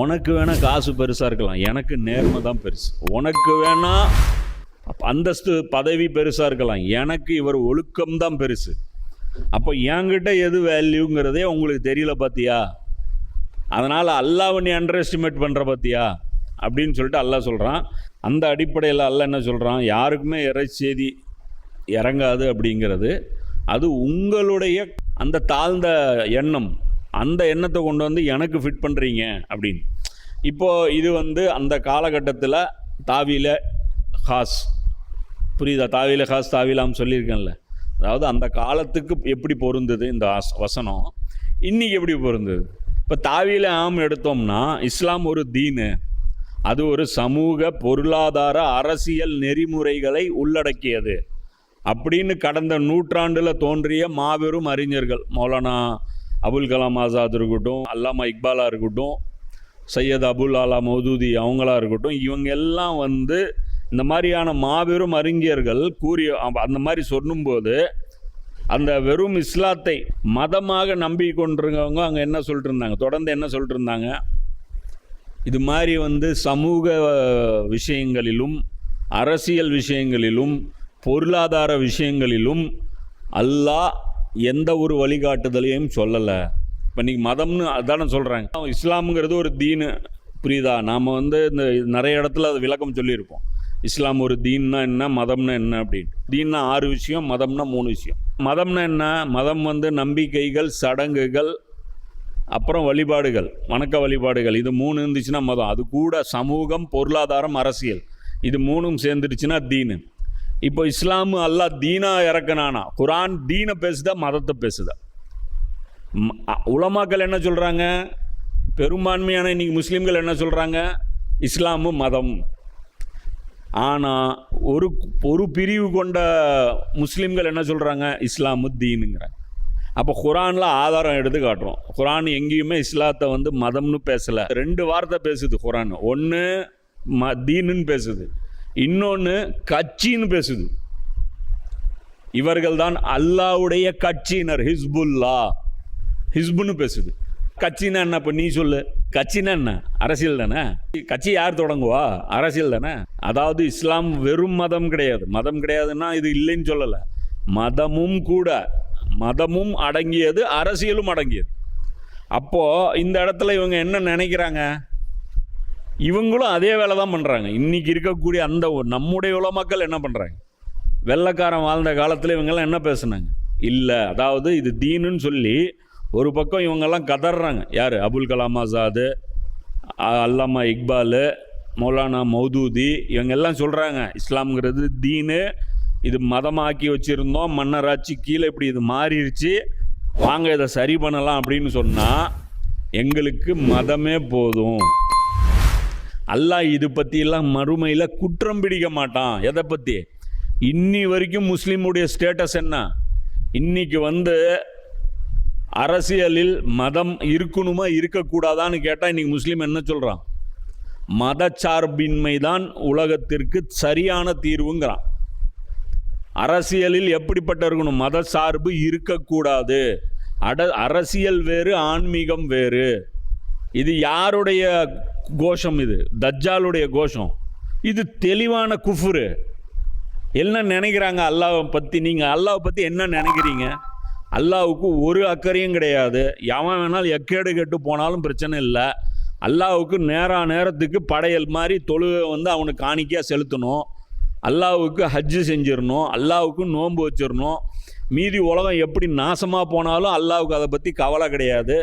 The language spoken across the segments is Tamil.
உனக்கு வேணால் காசு பெருசாக இருக்கலாம், எனக்கு நேர்மை தான் பெருசு. உனக்கு வேணால் அந்தஸ்து பதவி பெருசாக இருக்கலாம், எனக்கு இவர் ஒழுக்கம்தான் பெருசு. அப்போ என்கிட்ட எது வேல்யூங்கிறதே உங்களுக்கு தெரியல பார்த்தியா? அதனால் அல்லாஹ்வை நீ அண்டர் எஸ்டிமேட் பண்ணுற பார்த்தியா அப்படின்னு சொல்லிட்டு அல்லாஹ் சொல்கிறான். அந்த அடிப்படையில் அல்லாஹ் என்ன சொல்கிறான், யாருக்குமே இறைச்செய்தி இறங்காது அப்படிங்கிறது அது உங்களுடைய அந்த தாழ்ந்த எண்ணம், அந்த எண்ணத்தை கொண்டு வந்து எனக்கு ஃபிட் பண்ணுறீங்க அப்படின்னு. இப்போது இது அந்த காலகட்டத்தில் தாவீல ஹாஸ், புரியுதா? தாவீல ஹாஸ் தாவீலாம் சொல்லியிருக்கேன்ல, அதாவது அந்த காலத்துக்கு எப்படி பொருந்தது இந்த வசனம், இன்றைக்கி எப்படி பொருந்தது. இப்போ தாவீல ஆம் எடுத்தோம்னா இஸ்லாம் ஒரு தீனு, அது ஒரு சமூக பொருளாதார அரசியல் நெறிமுறைகளை உள்ளடக்கியது அப்படின்னு கடந்த நூற்றாண்டில் தோன்றிய மாபெரும் அறிஞர்கள், மௌலானா அபுல் கலாம் ஆசாத் இருக்கட்டும், அல்லாமா இக்பாலாக இருக்கட்டும், சையத் அபுல் அலா மௌதூதி அவங்களா இருக்கட்டும், இவங்க எல்லாம் இந்த மாதிரியான மாபெரும் அறிஞர்கள் கூறிய அந்த மாதிரி சொல்லும்போது அந்த வெறும் இஸ்லாத்தை மதமாக நம்பி கொண்டிருக்கவங்க அங்கே என்ன சொல்லிட்டு இருந்தாங்க, தொடர்ந்து என்ன சொல்லிட்டு இருந்தாங்க, இது மாதிரி சமூக விஷயங்களிலும் அரசியல் விஷயங்களிலும் பொருளாதார விஷயங்களிலும் அல்லாஹ் எந்த ஒரு வழிகாட்டுதலையும் சொல்லலை. இப்போ இன்றைக்கி மதம்னு அதானே சொல்கிறாங்க. இஸ்லாமுங்கிறது ஒரு தீனு, புரியுதா? நாம் இந்த நிறைய இடத்துல அது விளக்கம் சொல்லியிருப்போம். இஸ்லாம் ஒரு தீன்னா என்ன, மதம்னா என்ன அப்படின்னு. தீன்னா 6 விஷயம், மதம்னா 3 விஷயம். மதம்னா என்ன? மதம் நம்பிக்கைகள், சடங்குகள், அப்புறம் வழிபாடுகள், வணக்க வழிபாடுகள், இது 3 இருந்துச்சுன்னா மதம். அது கூட சமூகம், பொருளாதாரம், அரசியல், இது 3ம் சேர்ந்துருச்சுன்னா தீனு. இப்போ இஸ்லாமு அல்லாஹ் தீனா இறக்குனானா, குரான் தீனை பேசுதா மதத்தை பேசுதா? உலமாக்கள் என்ன சொல்கிறாங்க, பெரும்பான்மையான இன்னைக்கு முஸ்லீம்கள் என்ன சொல்கிறாங்க, இஸ்லாமு மதம். ஆனால் ஒரு பிரிவு கொண்ட முஸ்லீம்கள் என்ன சொல்கிறாங்க, இஸ்லாமு தீனுங்கிறாங்க. அப்போ குரானில் ஆதாரம் எடுத்து காட்டுறோம். குரான் எங்கேயுமே இஸ்லாத்தை மதம்னு பேசலை. 2 வார்த்தை பேசுது குரான். ஒன்று தீனுன்னு பேசுது, இன்னொன்று கட்சின்னு பேசுது. இவர்கள் தான் அல்லாஹ்வுடைய கட்சியினர், ஹிஸ்புல்லா, ஹிஸ்புன்னு பேசுது. கட்சின்னா என்ன? இப்போ நீ சொல்லு, கட்சின்னா என்ன? அரசியல் தானே. கட்சி யார் தொடங்குவா? அரசியல் தானே. அதாவது இஸ்லாம் வெறும் மதம் கிடையாது. மதம் கிடையாதுன்னா இது இல்லைன்னு சொல்லலை, மதமும் கூட, மதமும் அடங்கியது, அரசியலும் அடங்கியது. அப்போது இந்த இடத்துல இவங்க என்ன நினைக்கிறாங்க, இவங்களும் அதே வேலை தான் பண்ணுறாங்க. இன்றைக்கி இருக்கக்கூடிய அந்த நம்முடைய உலமாக்கள் என்ன பண்ணுறாங்க, வெள்ளைக்காரன் வாழ்ந்த காலத்தில் இவங்கெல்லாம் என்ன பேசுனாங்க, இல்லை அதாவது இது தீனுன்னு சொல்லி ஒரு பக்கம் இவங்கெல்லாம் கதறாங்க. யார்? அபுல் கலாம் ஆசாது, அல்லாமா இக்பால், மௌலானா மௌதூதி, இவங்கெல்லாம் சொல்கிறாங்க இஸ்லாம்ங்கிறது தீனு, இது மதமாக்கி வச்சுருந்தோம், மன்னராட்சி கீழே இப்படி இது மாறிடுச்சு, வாங்க இதை சரி பண்ணலாம் அப்படின்னு சொன்னால் எங்களுக்கு மதமே போதும். அல்லாஹ் இது பற்றியெல்லாம் மறுமையில் குற்றம் பிடிக்க மாட்டான். எதை பற்றி? இன்னி வரைக்கும் முஸ்லீமுடைய ஸ்டேட்டஸ் என்ன? இன்னைக்கு அரசியலில் மதம் இருக்கணுமா இருக்கக்கூடாதான்னு கேட்டால் இன்றைக்கி முஸ்லீம் என்ன சொல்கிறான், மதச்சார்பின்மை தான் உலகத்திற்கு சரியான தீர்வுங்கிறான். அரசியலில் எப்படிப்பட்ட இருக்கணும், மத சார்பு இருக்கக்கூடாது. அரசியல் வேறு, ஆன்மீகம் வேறு. இது யாருடைய கோஷம்? இது தஜ்ஜாலுடைய கோஷம். இது தெளிவான குஃப்ரு. என்ன நினைக்கிறாங்க அல்லாஹ்வை பற்றி? நீங்கள் அல்லாஹ்வை பற்றி என்ன நினைக்கிறீங்க? அல்லாஹ்வுக்கு ஒரு அக்கறையும் கிடையாது. எவன் வேணாலும் எக்கேடு கெட்டு போனாலும் பிரச்சனை இல்லை. அல்லாஹ்வுக்கு நேரத்துக்கு படையல் மாதிரி தொழுகை அவனுக்கு காணிக்கையாக செலுத்தணும், அல்லாஹ்வுக்கு ஹஜ்ஜு செஞ்சிடணும், அல்லாஹ்வுக்கு நோன்பு வச்சிடணும். மீதி உலகம் எப்படி நாசமாக போனாலும் அல்லாஹ்வுக்கு அதை பற்றி கவலை கிடையாது.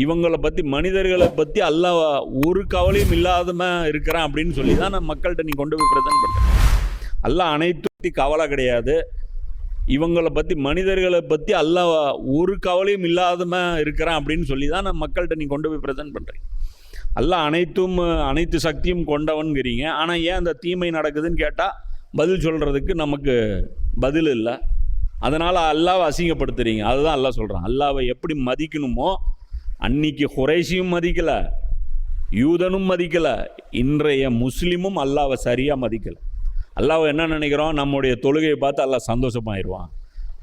இவங்களை பற்றி, மனிதர்களை பற்றி அல்லாஹ் ஒரு கவலையும் இல்லாதமாக இருக்கிறான் அப்படின்னு சொல்லி தான் நான் மக்கள்கிட்ட நீ கொண்டு போய் ப்ரெசென்ட் பண்ணுறேன். அல்லாஹ் அனைத்து பற்றி கவலை கிடையாது. இவங்களை பற்றி, மனிதர்களை பற்றி அல்லாஹ் ஒரு கவலையும் இல்லாதமாக இருக்கிறான் அப்படின்னு சொல்லி தான் நான் மக்கள்கிட்ட நீ கொண்டு போய் ப்ரெசென்ட் பண்ணுறேன். அல்லாஹ் அனைத்து சக்தியும் கொண்டவன்கிறீங்க. ஆனால் ஏன் அந்த தீமை நடக்குதுன்னு கேட்டால் பதில் சொல்கிறதுக்கு நமக்கு பதில் இல்லை. அதனால் அல்லாஹ்வை அசிங்கப்படுத்துறீங்க. அதுதான் அல்லாஹ் சொல்கிறான். அல்லாஹ்வை எப்படி மதிக்கணுமோ அன்னைக்கு குறைஷியும் மதிக்கலை, யூதனும் மதிக்கலை, இன்றைய முஸ்லீமும் அல்லாஹ்வை சரியாக மதிக்கலை. அல்லாஹ்வை என்ன நினைக்கிறோம், நம்முடைய தொழுகையை பார்த்து அல்லாஹ் சந்தோஷமாயிடுவான்.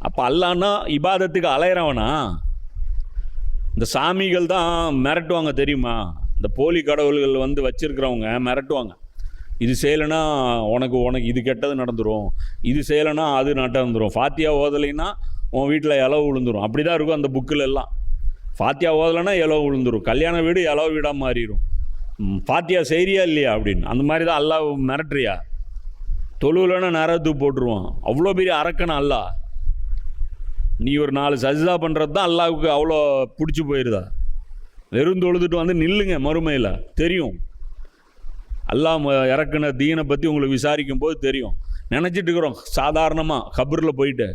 அப்போ அல்லாஹ்னா இபாதத்துக்கு அலையிறவனா? இந்த சாமிகள் தான் மிரட்டுவாங்க தெரியுமா, இந்த போலி கடவுள்கள் வந்து வச்சுருக்கிறவங்க மிரட்டுவாங்க. இது செய்யலைன்னா உனக்கு இது கெட்டது நடந்துடும், இது செய்யலைன்னா அது நடந்துடும், ஃபாத்தியா ஓதலைன்னா உன் வீட்டில் இலவு விழுந்துடும். அப்படி தான் இருக்கும் அந்த புக்கில் எல்லாம். ஃபாத்தியா ஓதலைன்னா இலவு விழுந்துடும், கல்யாண வீடு இலவு வீடாக மாறிடும், ஃபாத்தியா செய்கிறியா இல்லையா அப்படின்னு. அந்த மாதிரி தான் அல்லாஹ் மிரட்டுறியா? தொழுவுலன்னா நரகத்துக்கு போட்டுருவான். அவ்வளோ பெரிய அரக்கனா அல்லாஹ்? நீ ஒரு 4 சஜ்தா பண்ணுறது தான் அல்லாஹ்வுக்கு அவ்வளோ பிடிச்சி போயிடுதா? வெறும் தொழுதுட்டு வந்து நில்லுங்க, மறுமையில் தெரியும். அல்லாஹ் இறக்குன தீனை பற்றி உங்களுக்கு விசாரிக்கும் போது தெரியும். நினச்சிட்டு இருக்கிறோம் சாதாரணமாக கபரில் போயிட்டு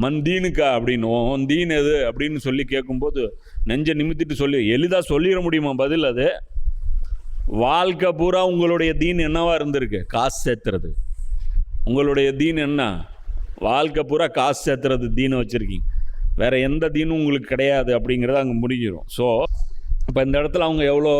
மண் தீனுக்கா அப்படின்னு, உன் தீன் எது அப்படின்னு சொல்லி கேட்கும்போது நெஞ்சை நிமித்திட்டு சொல்லி எளிதாக சொல்லிட முடியுமா பதில்? அது வாழ்க்கை பூரா உங்களுடைய தீன் என்னவா இருந்திருக்கு? காசு சேர்த்துறது. உங்களுடைய தீன் என்ன? வாழ்க்கை பூரா காசு சேர்த்துறது தீனை வச்சுருக்கீங்க. வேறு எந்த தீனும் உங்களுக்கு கிடையாது அப்படிங்கிறத அங்கே முடிஞ்சிடும். ஸோ இப்போ இந்த இடத்துல அவங்க எவ்வளோ